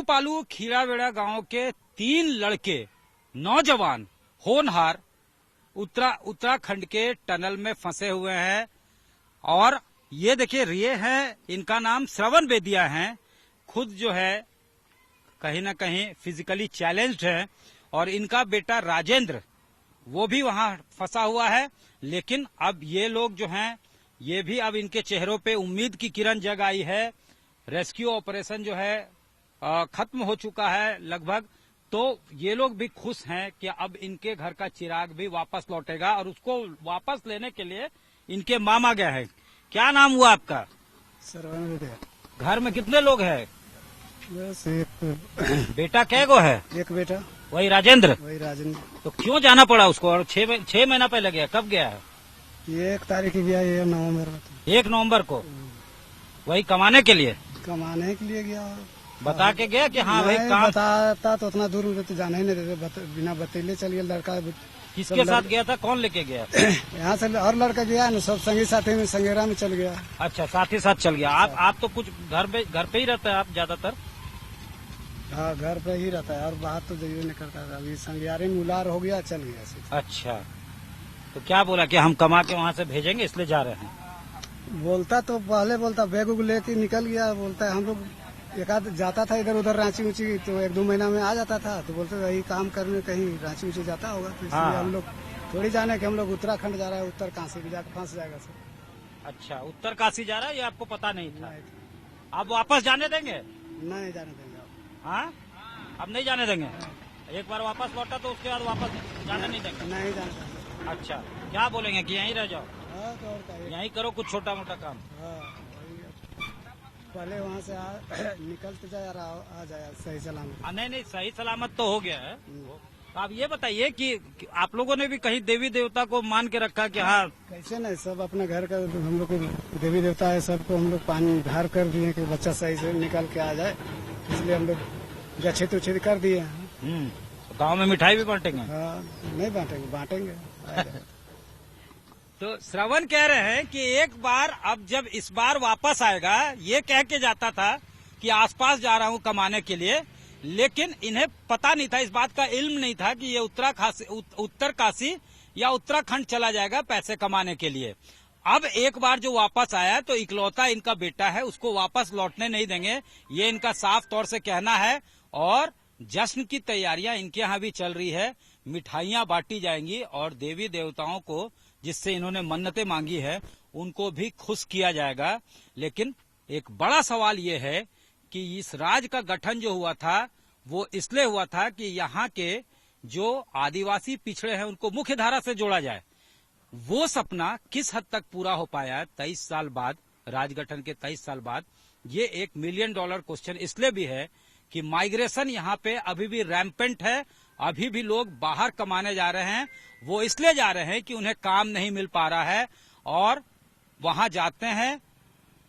पालू खीरावेड़ा गांव के 3 लड़के नौजवान होनहार उत्तराखंड के टनल में फंसे हुए हैं। और ये देखिए, ये है, इनका नाम श्रवण बेदिया है। खुद जो है कहीं ना कहीं फिजिकली चैलेंज्ड है और इनका बेटा राजेंद्र वो भी वहां फंसा हुआ है। लेकिन अब ये लोग जो हैं, ये भी अब इनके चेहरों पे उम्मीद की किरण जग आई है। रेस्क्यू ऑपरेशन जो है खत्म हो चुका है लगभग। तो ये लोग भी खुश हैं कि अब इनके घर का चिराग भी वापस लौटेगा और उसको वापस लेने के लिए इनके मामा गए हैं। क्या नाम हुआ आपका? श्रवण बेदिया। घर में कितने लोग हैं? बस एक बेटा कै गो है? एक बेटा। वही राजेंद्र। तो क्यों जाना पड़ा उसको? और 6 महीना पहले गया, कब गया है? ये 1 तारीख की गया, ये नवंबर 1 नवंबर को। वही कमाने के लिए गया। बता के गया कि हाँ भाई काम। बताता तो उतना दूर तो जाना ही नहीं देते, बिना बतैले चल गया लड़का। किसके साथ गया था? कौन लेके गया? यहाँ से और लड़का गया ना, सब संगी साथी में संगेरा में चल गया। अच्छा, साथ ही साथ चल गया। आप तो कुछ घर पे ही रहता है आप ज्यादातर? हाँ, घर पे ही रहता है और बाहर तो जाइए नहीं करता था। अभी संगियारे में उलार हो गया, चल गया। अच्छा, तो क्या बोला कि हम कमा के वहाँ से भेजेंगे इसलिए जा रहे हैं? बोलता तो पहले बोलता बैग उग लेके निकल गया। बोलता है हम लोग एक आध जाता था इधर उधर रांची ऊंची, तो 1-2 महीना में आ जाता था। तो बोलते वही काम करने कहीं रांची ऊंची जाता होगा। तो इसलिए हम लोग थोड़ी जाने कि हम लोग उत्तराखंड जा रहा है, उत्तर काशी भी जाकर फंस जाएगा सर। अच्छा, उत्तर काशी जा रहा है, ये आपको पता नहीं था? आप वापस जाने देंगे? नहीं जाने देंगे। हाँ, अब नहीं जाने देंगे। एक बार वापस लौटा तो उसके बाद वापस जाने नहीं देंगे? नहीं जाने देंगे। अच्छा, क्या बोलेंगे कि यहीं रह जाओ? हाँ, तो और क्या, यहीं करो कुछ छोटा मोटा काम। हाँ, पहले वहाँ से निकल तो जाए, आ जाए सही सलामत। नहीं, सही सलामत तो हो गया है। तो आप ये बताइए कि आप लोगों ने भी कहीं देवी देवता को मान के रखा कि हाँ? कैसे नहीं, सब अपने घर का हम लोग को देवी देवता है, सबको हम लोग पानी धार कर दिए कि बच्चा सही से निकल के आ जाए। इसलिए हम लोग गच्छित उच्छित कर दिए। गांव में मिठाई भी बांटेंगे? हाँ, नहीं बांटेंगे। तो श्रवण कह रहे हैं कि एक बार, अब जब इस बार वापस आएगा, ये कह के जाता था कि आसपास जा रहा हूं कमाने के लिए, लेकिन इन्हें पता नहीं था, इस बात का इल्म नहीं था कि ये उत्तर काशी या उत्तराखंड चला जाएगा पैसे कमाने के लिए। अब एक बार जो वापस आया तो इकलौता इनका बेटा है, उसको वापस लौटने नहीं देंगे, ये इनका साफ तौर से कहना है। और जश्न की तैयारियां इनके यहाँ भी चल रही है, मिठाइयां बांटी जाएंगी और देवी देवताओं को जिससे इन्होंने मन्नतें मांगी है उनको भी खुश किया जाएगा। लेकिन एक बड़ा सवाल ये है कि इस राज्य का गठन जो हुआ था वो इसलिए हुआ था कि यहाँ के जो आदिवासी पिछड़े हैं उनको मुख्य धारा से जोड़ा जाए। वो सपना किस हद तक पूरा हो पाया है 23 साल बाद, राजगठन के 23 साल बाद? ये $1 मिलियन क्वेश्चन इसलिए भी है कि माइग्रेशन यहाँ पे अभी भी रैम्पेंट है, अभी भी लोग बाहर कमाने जा रहे हैं। वो इसलिए जा रहे हैं कि उन्हें काम नहीं मिल पा रहा है और वहां जाते हैं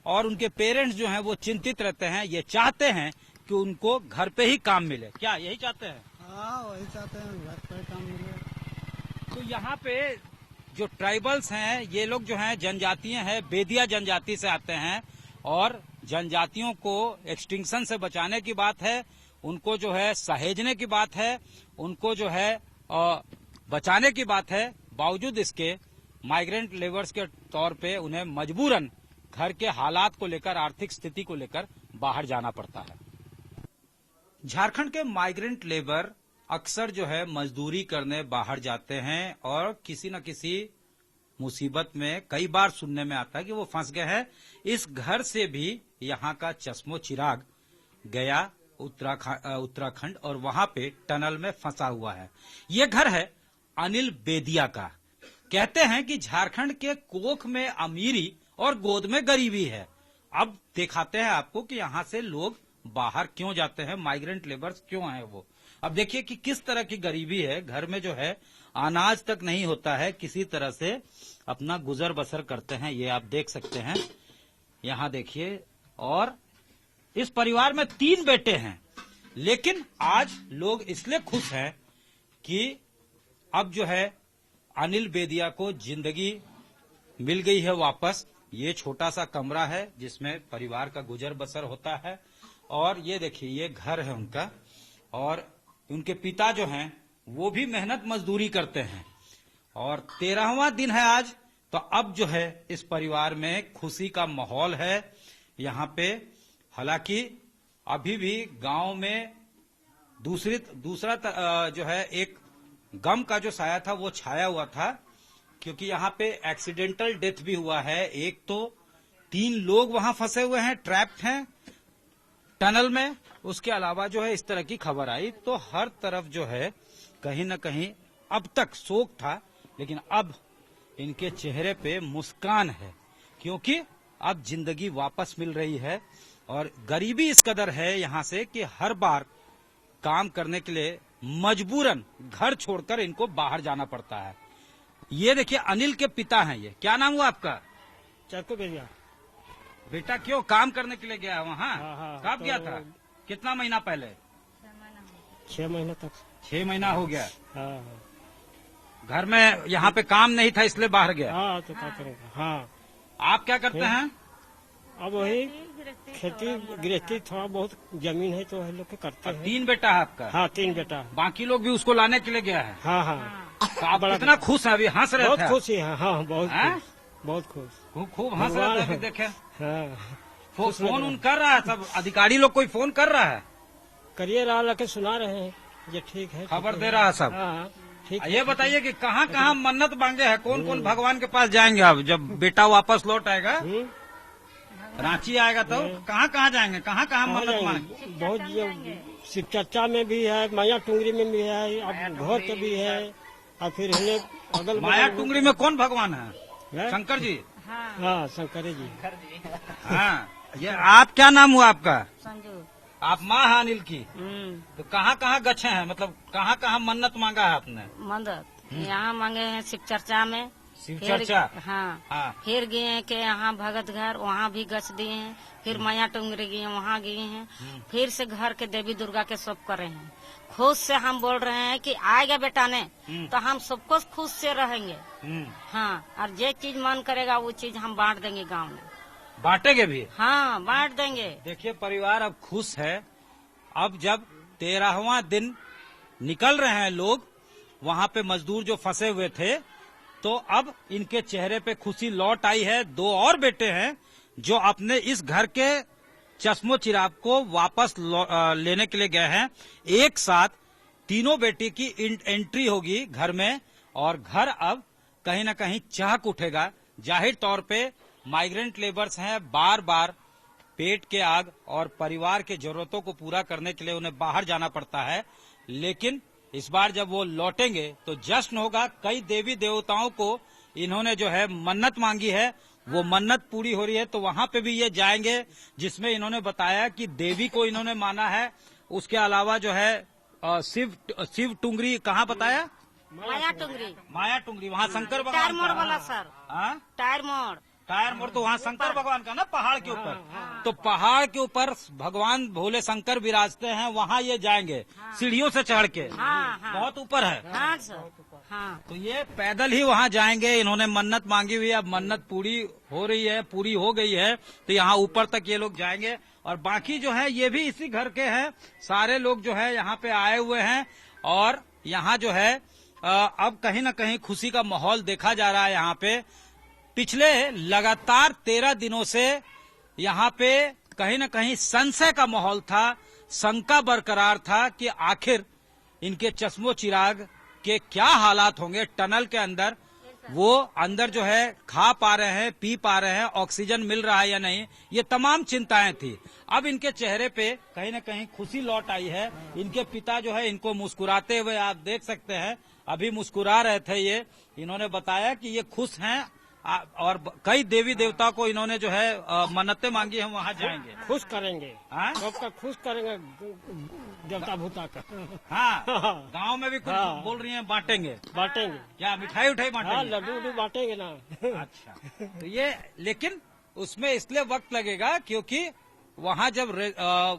और उनके पेरेंट्स जो हैं वो चिंतित रहते हैं। ये चाहते हैं कि उनको घर पे ही काम मिले। क्या यही चाहते हैं? हाँ, वही चाहते हैं, घर पे काम मिले। तो यहाँ पे जो ट्राइबल्स हैं, ये लोग जो हैं जनजातीय हैं, बेदिया जनजाति से आते हैं और जनजातियों को एक्सटिंक्शन से बचाने की बात है, उनको जो है सहेजने की बात है, उनको जो है बचाने की बात है। बावजूद इसके माइग्रेंट लेबर्स के तौर पे उन्हें मजबूरन घर के हालात को लेकर, आर्थिक स्थिति को लेकर बाहर जाना पड़ता है। झारखंड के माइग्रेंट लेबर अक्सर जो है मजदूरी करने बाहर जाते हैं और किसी न किसी मुसीबत में कई बार सुनने में आता है कि वो फंस गए हैं। इस घर से भी यहाँ का चश्मो चिराग गया उत्तराखंड और वहां पे टनल में फंसा हुआ है। ये घर है अनिल बेदिया का। कहते हैं कि झारखंड के कोख में अमीरी और गोद में गरीबी है। अब दिखाते हैं आपको कि यहाँ से लोग बाहर क्यों जाते हैं, माइग्रेंट लेबर्स क्यों हैं वो। अब देखिए कि किस तरह की गरीबी है। घर में जो है अनाज तक नहीं होता है, किसी तरह से अपना गुजर बसर करते हैं। ये आप देख सकते हैं, यहाँ देखिए। और इस परिवार में 3 बेटे हैं, लेकिन आज लोग इसलिए खुश हैं कि अब जो है अनिल बेदिया को जिंदगी मिल गई है वापस। ये छोटा सा कमरा है जिसमें परिवार का गुजर बसर होता है और ये देखिए ये घर है उनका, और उनके पिता जो हैं वो भी मेहनत मजदूरी करते हैं, और 13वां दिन है आज। तो अब जो है इस परिवार में खुशी का माहौल है यहाँ पे। हालांकि अभी भी गांव में दूसरा जो है एक गम का जो साया था वो छाया हुआ था, क्योंकि यहाँ पे एक्सीडेंटल डेथ भी हुआ है। एक तो 3 लोग वहां फंसे हुए हैं, ट्रैप्ड हैं टनल में। उसके अलावा जो है इस तरह की खबर आई, तो हर तरफ जो है कहीं न कहीं अब तक शोक था, लेकिन अब इनके चेहरे पे मुस्कान है, क्योंकि अब जिंदगी वापस मिल रही है। और गरीबी इस कदर है यहाँ से कि हर बार काम करने के लिए मजबूरन घर छोड़कर इनको बाहर जाना पड़ता है। ये देखिए अनिल के पिता हैं ये। क्या नाम हुआ आपका? चक्कू भैया। बेटा क्यों काम करने के लिए गया है वहाँ? हाँ, कब तो गया था? कितना महीना पहले? 6 महीने तक। 6 महीना हो गया। हाँ घर में यहाँ पे काम नहीं था इसलिए बाहर गया। हाँ, तो क्या करेगा। हाँ, आप क्या करते हैं? अब वही खेती गृहस्थी, थोड़ा बहुत जमीन है तो हम लोग के करते हैं। 3 बेटा है आपका? हाँ, 3 बेटा। बाकी लोग भी उसको लाने के लिए गया है? हाँ हाँ, तो आप कितना खुश है? अभी हंस रहे बहुत थे? खुश है। हाँ, बहुत हैं? खुश, बहुत खुश। खूब हंस रहे थे। अभी देखे हाँ, फोन उन कर रहा है, सब अधिकारी लोग कोई फोन कर रहा है, करिए रहा लगे सुना रहे हैं, ये ठीक है, खबर दे रहा है सब। हाँ, ठीक है। ये बताइए कि कहाँ कहाँ मन्नत मांगे हैं, कौन कौन भगवान के पास जाएंगे अब जब बेटा वापस लौट आएगा, रांची आएगा तो कहाँ कहाँ जाएंगे, कहाँ कहाँ मन्नत मांगे? बहुत शिव चर्चा में भी है, माया टुंगरी में भी है, अब घर के भी है, और फिर अगल माया टुंगरी में कौन भगवान है? है? शंकर जी। हाँ, शंकर जी। हाँ, ये आप क्या नाम हुआ आपका? संजू। आप माँ है अनिल की। तो कहाँ कहाँ गच्छे हैं, मतलब कहाँ कहाँ मन्नत मांगा है आपने? मदद यहाँ मांगे हैं शिव चर्चा में। शिव फिर- चर्चा? हाँ, हाँ। फिर गए हैं कि यहाँ भगत घर, वहाँ भी गच दिए हैं। फिर माया टुंगरी गए, वहाँ गए हैं। फिर से घर के देवी दुर्गा के सब करे हैं। खुश से हम बोल रहे हैं कि आएगा बेटा ने तो हम सबको खुश से रहेंगे। हाँ, और जो चीज मन करेगा वो चीज हम बांट देंगे गांव में। बांटेंगे भी? हाँ, बांट देंगे। देखिए परिवार अब खुश है। अब जब 13वां दिन निकल रहे हैं लोग, वहाँ पे मजदूर जो फंसे हुए थे, तो अब इनके चेहरे पे खुशी लौट आई है। 2 और बेटे हैं जो अपने इस घर के चश्मो चिराग को वापस लेने के लिए गए हैं। एक साथ तीनों बेटी की एंट्री होगी घर में, और घर अब कहीं न कहीं चहक उठेगा। जाहिर तौर पे माइग्रेंट लेबर्स हैं, बार बार पेट के आग और परिवार के जरूरतों को पूरा करने के लिए उन्हें बाहर जाना पड़ता है, लेकिन इस बार जब वो लौटेंगे तो जश्न होगा। कई देवी देवताओं को इन्होंने जो है मन्नत मांगी है, वो मन्नत पूरी हो रही है, तो वहां पे भी ये जाएंगे, जिसमें इन्होंने बताया कि देवी को इन्होंने माना है। उसके अलावा जो है शिव टुंगरी कहाँ बताया? माया टुंगरी। माया टुंगरी, वहाँ शंकर भगवान टायर मोड़ का। वाला सर। हाँ? टायर मोड़। टायर मोड़ तो वहाँ शंकर भगवान का ना, पहाड़ के ऊपर। तो पहाड़ के ऊपर भगवान भोले शंकर विराजते हैं, वहाँ ये जाएंगे सीढ़ियों से चढ़ के। हाँ, हाँ। बहुत ऊपर है। हाँ सर। हाँ, तो ये पैदल ही वहाँ जाएंगे। इन्होंने मन्नत मांगी हुई है, अब मन्नत पूरी हो रही है, पूरी हो गई है, तो यहाँ ऊपर तक ये लोग जाएंगे। और बाकी जो है ये भी इसी घर के हैं। सारे लोग जो है यहाँ पे आए हुए हैं, और यहाँ जो है अब कहीं न कहीं खुशी का माहौल देखा जा रहा है। यहाँ पे पिछले लगातार 13 दिनों से यहाँ पे कहीं न कहीं संशय का माहौल था, शंका बरकरार था कि आखिर इनके चश्मो चिराग के क्या हालात होंगे टनल के अंदर। वो अंदर जो है खा पा रहे हैं, पी पा रहे हैं, ऑक्सीजन मिल रहा है या नहीं, ये तमाम चिंताएं थी। अब इनके चेहरे पे कहीं न कहीं खुशी लौट आई है। इनके पिता जो है इनको मुस्कुराते हुए आप देख सकते हैं, अभी मुस्कुरा रहे थे ये। इन्होंने बताया कि ये खुश हैं, और कई देवी देवता को इन्होंने जो है मन्नतें मांगी है, वहाँ जाएंगे, खुश करेंगे। हाँ? सबका खुश करेंगे देवता भूता का। हाँ, गांव में भी कुछ हाँ। बोल रही हैं बांटेंगे। बांटेंगे। क्या मिठाई उठाई हाँ, बांटेंगे? लड्डू उड्डू बांटेंगे ना। अच्छा, तो ये लेकिन उसमें इसलिए वक्त लगेगा क्योंकि वहाँ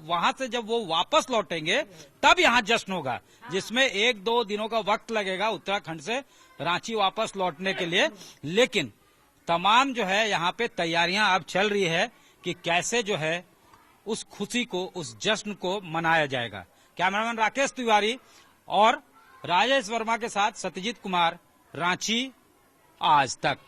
वहाँ से जब वो वापस लौटेंगे तब यहाँ जश्न होगा, जिसमें 1-2 दिनों का वक्त लगेगा उत्तराखंड से रांची वापस लौटने के लिए। लेकिन तमाम जो है यहाँ पे तैयारियां अब चल रही है कि कैसे जो है उस खुशी को, उस जश्न को मनाया जाएगा। कैमरामैन राकेश तिवारी और राजेश वर्मा के साथ सत्यजीत कुमार, रांची आज तक।